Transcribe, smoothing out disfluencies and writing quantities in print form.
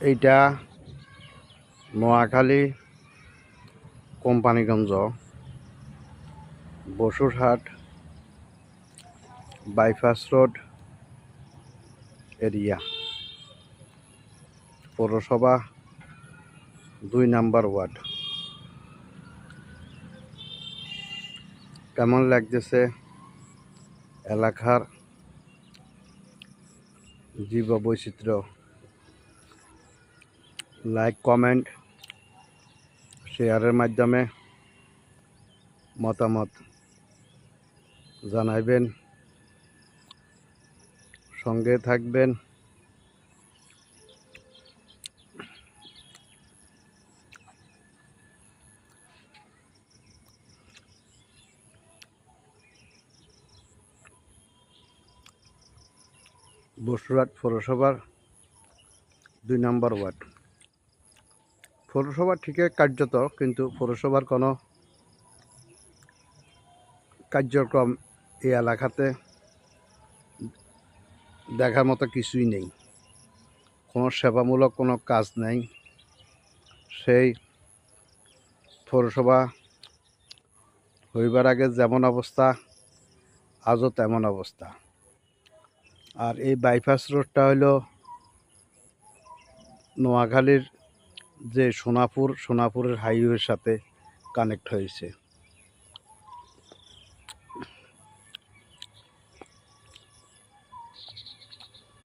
এইটা Noakhali Companiganj Basurhat bypass road area পৌরসভা 2 নম্বর word. কেমন লাগতেছে এলাকার জীববৈচিত্র্য? লাইক, কমেন্ট, শেয়ারের মাধ্যমে মতামত জানাইবেন, সঙ্গে থাকবেন। বসুরহাট পৌরসভার 2 নম্বর ওয়ার্ড। পৌরসভা ঠিকই কার্যত, কিন্তু পৌরসভার কোনো কার্যক্রম এই এলাকাতে দেখার মতো কিছুই নেই। কোনো সেবামূলক কোনো কাজ নেই। সেই পৌরসভা হইবার আগে যেমন অবস্থা, আজও তেমন অবস্থা। আর এই বাইপাস রোডটা হইল নোয়াখালীর যে সোনাপুরের হাইওয়ের সাথে কানেক্ট হয়েছে।